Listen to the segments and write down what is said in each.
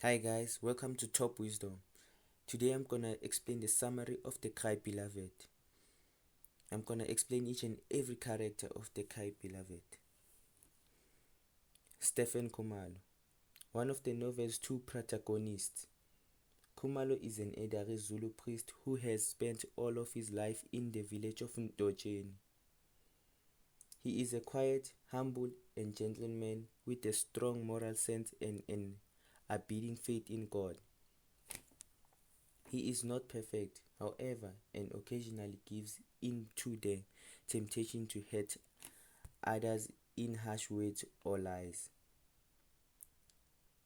Hi guys, welcome to Top Wisdom. Today I'm gonna explain the summary of the Cry Beloved. I'm gonna explain each and every character of the Cry Beloved. Stephen Kumalo, one of the novel's two protagonists. Kumalo is an Edari Zulu priest who has spent all of his life in the village of Ndojeni. He is a quiet, humble, and gentleman with a strong moral sense and an abiding faith in God. He is not perfect, however, and occasionally gives in to the temptation to hurt others in harsh words or lies.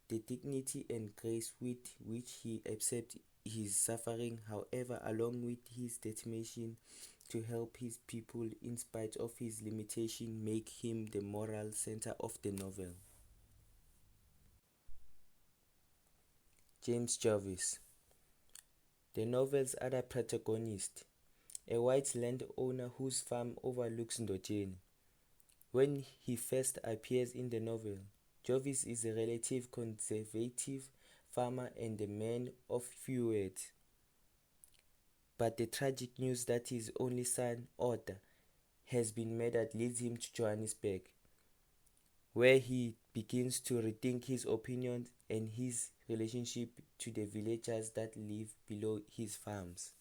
The dignity and grace with which he accepts his suffering, however, along with his determination to help his people in spite of his limitation, make him the moral center of the novel. James Jarvis, the novel's other protagonist, a white landowner whose farm overlooks Ndojeni. When he first appears in the novel, Jarvis is a relative conservative farmer and a man of few words. But the tragic news that his only son, Otto, has been murdered leads him to Johannesburg, where he begins to rethink his opinions and his relationship to the villagers that live below his farms.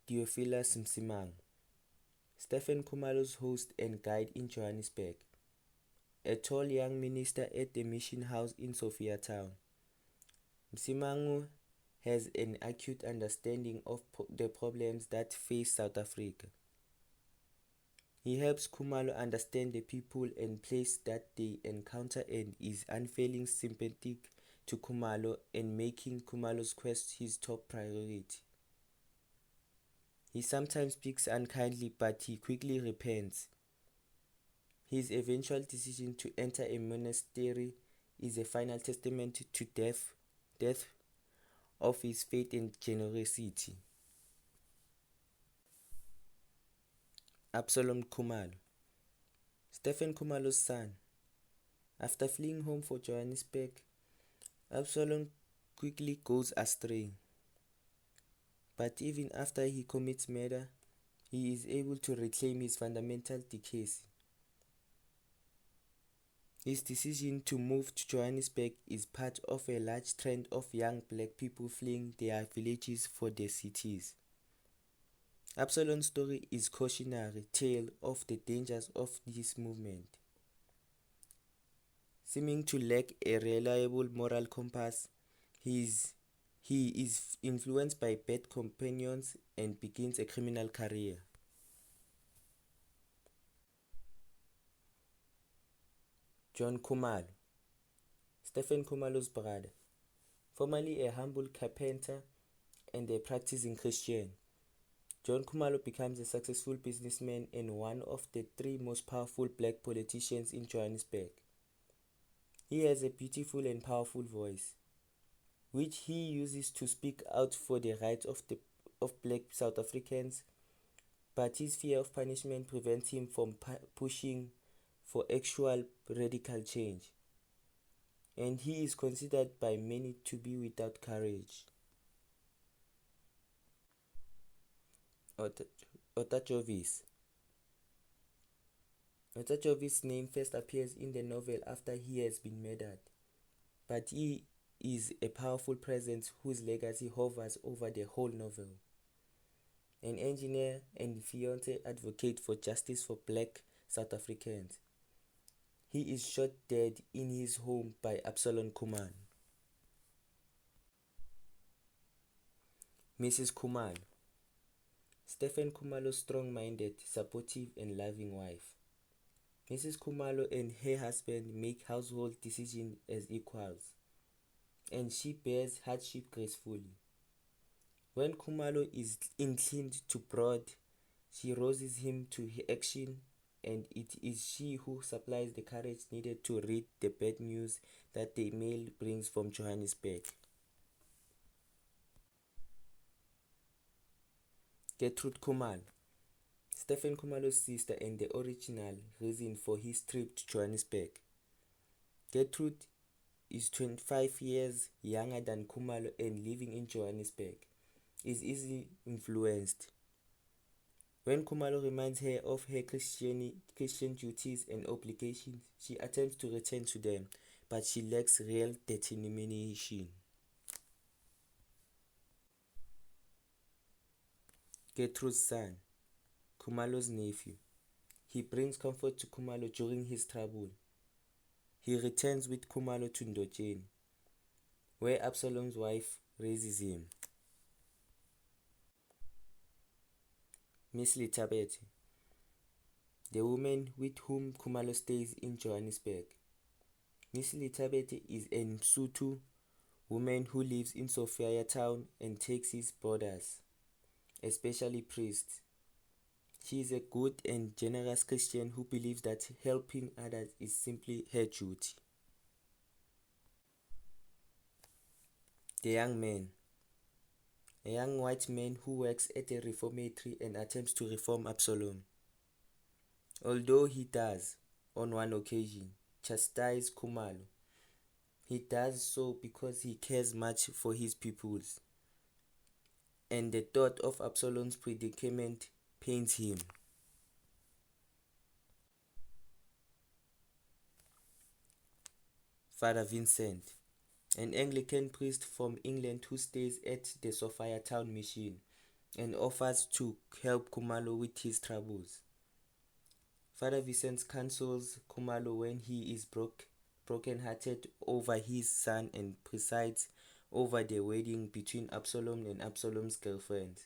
Theophilus Msimangu, Stephen Kumalo's host and guide in Johannesburg, a tall young minister at the mission house in Sophiatown. Msimangu has an acute understanding of the problems that face South Africa. He helps Kumalo understand the people and place that they encounter and is unfailing sympathetic to Kumalo and making Kumalo's quest his top priority. He sometimes speaks unkindly, but he quickly repents. His eventual decision to enter a monastery is a final testament to death of his faith and generosity. Absalom Kumalo, Stephen Kumalo's son. After fleeing home for Johannesburg, Absalom quickly goes astray. But even after he commits murder, he is able to reclaim his fundamental decency. His decision to move to Johannesburg is part of a large trend of young black people fleeing their villages for the cities. Absalom's story is a cautionary tale of the dangers of this movement. Seeming to lack a reliable moral compass, he is influenced by bad companions and begins a criminal career. John Kumalo, Stephen Kumalo's brother, formerly a humble carpenter and a practicing Christian. John Kumalo becomes a successful businessman and one of the three most powerful black politicians in Johannesburg. He has a beautiful and powerful voice, which he uses to speak out for the rights of black South Africans, but his fear of punishment prevents him from pushing for actual radical change, and he is considered by many to be without courage. Otto Jarvis. Otto Jarvis' name first appears in the novel after he has been murdered, but he is a powerful presence whose legacy hovers over the whole novel. An engineer and fiance advocate for justice for black South Africans, he is shot dead in his home by Absalom Kumalo. Mrs. Kumalo, Stephen Kumalo's strong-minded, supportive and loving wife. Mrs. Kumalo and her husband make household decisions as equals, and she bears hardship gracefully. When Kumalo is inclined to fraud, she rouses him to action, and it is she who supplies the courage needed to read the bad news that the mail brings from Johannesburg. Gertrude Kumalo, Stephen Kumalo's sister and the original reason for his trip to Johannesburg. Gertrude is 25 years younger than Kumalo and living in Johannesburg, is easily influenced. When Kumalo reminds her of her Christian duties and obligations, she attempts to return to them, but she lacks real determination. Gertrude's son, Kumalo's nephew. He brings comfort to Kumalo during his trouble. He returns with Kumalo to Ndojeni, where Absalom's wife raises him. Miss Litabete, the woman with whom Kumalo stays in Johannesburg. Miss Litabete is a Msotho woman who lives in Sophia town and takes his brothers, especially priests. She is a good and generous Christian who believes that helping others is simply her duty. The young man. A young white man who works at a reformatory and attempts to reform Absalom. Although he does, on one occasion, chastise Kumalo, he does so because he cares much for his pupils, and the thought of Absalom's predicament pains him. Father Vincent, an Anglican priest from England who stays at the Sophia Town Mission and offers to help Kumalo with his troubles. Father Vincent counsels Kumalo when he is broken-hearted over his son and presides over the wedding between Absalom and Absalom's girlfriend.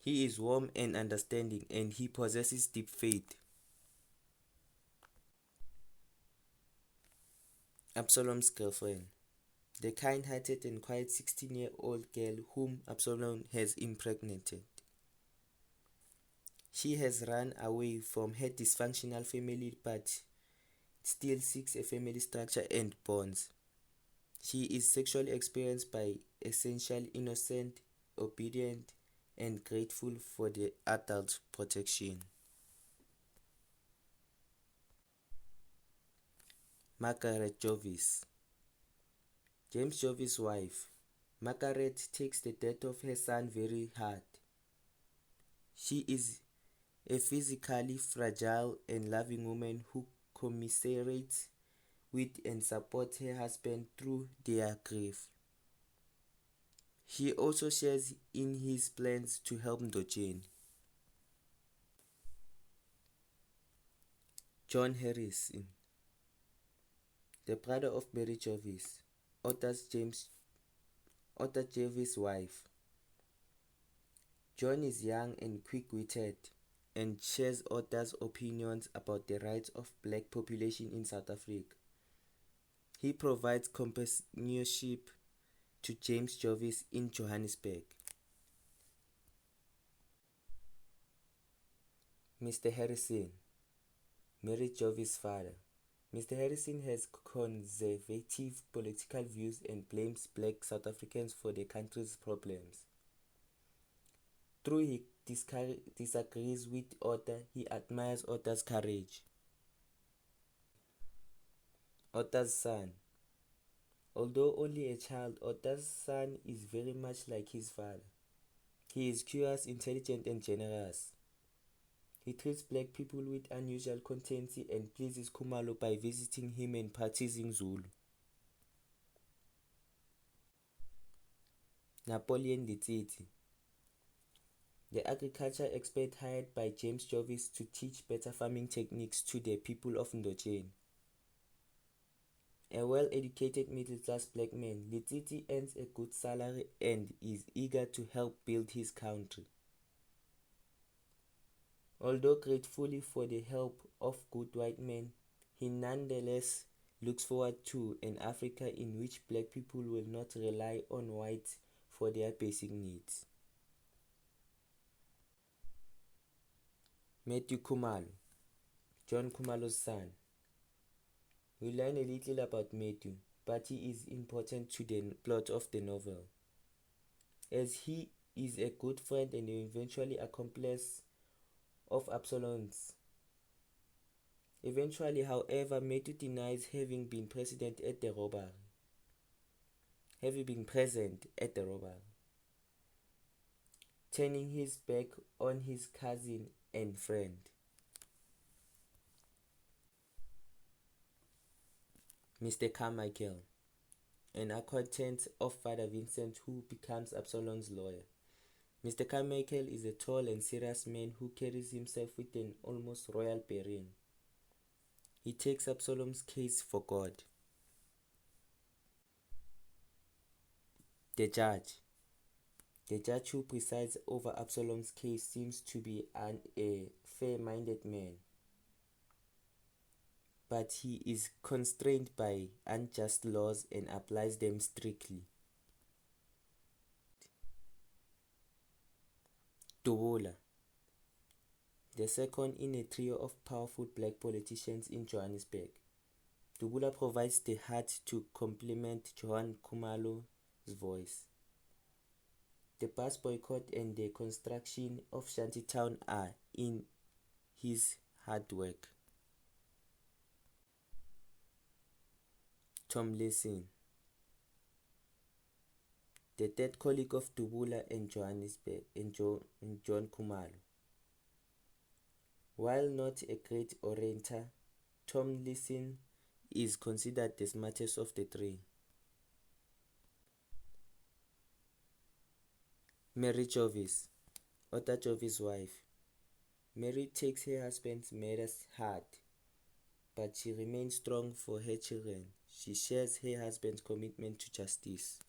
He is warm and understanding, and he possesses deep faith. Absalom's girlfriend, the kind-hearted and quiet 16-year-old girl whom Absalom has impregnated. She has run away from her dysfunctional family but still seeks a family structure and bonds. She is sexually experienced by essential innocent, obedient, and grateful for the adult protection. Margaret Jarvis, James Jarvis' wife. Margaret takes the death of her son very hard. She is a physically fragile and loving woman who commiserates with and supports her husband through their grief. She also shares in his plans to help Ndojeni. John Harrison, the brother of Mary Jarvis, Arthur Jarvis' wife. John is young and quick-witted and shares Arthur's opinions about the rights of black population in South Africa. He provides companionship to James Jarvis in Johannesburg. Mr. Harrison, Mary Jarvis' father. Mr. Harrison has conservative political views and blames black South Africans for the country's problems. Though he disagrees with Arthur, he admires Arthur's courage. Arthur's son. Although only a child, Arthur's son is very much like his father. He is curious, intelligent, and generous. He treats black people with unusual courtesy and pleases Kumalo by visiting him and practicing Zulu. Napoleon letsitsi, the agriculture expert hired by James Jarvis to teach better farming techniques to the people of Ndojeni. A well-educated middle-class black man, Letsitsi earns a good salary and is eager to help build his country. Although grateful for the help of good white men, he nonetheless looks forward to an Africa in which black people will not rely on whites for their basic needs. Matthew Kumalo, John Kumalo's son. We learn a little about Matthew, but he is important to the plot of the novel, as he is a good friend and eventually accomplice of Absalom's. Eventually, however, Matthew denies having been present at the robbery. Turning his back on his cousin and friend. Mr. Carmichael, an acquaintance of Father Vincent who becomes Absalom's lawyer. Mr. Carmichael is a tall and serious man who carries himself with an almost royal bearing. He takes Absalom's case for God. The judge who presides over Absalom's case seems to be a fair-minded man, but he is constrained by unjust laws and applies them strictly. Dubula, the second in a trio of powerful black politicians in Johannesburg. Dubula provides the heart to complement Gertrude Kumalo's voice. The bus boycott and the construction of Shantytown are in his hard work. Tomlinson, the third colleague of Dubula and John Kumalo. While not a great orator, Tomlinson is considered the smartest of the three. Mary Jarvis, Arthur Jarvis' wife. Mary takes her husband's matters hard, but she remains strong for her children. She shares her husband's commitment to justice.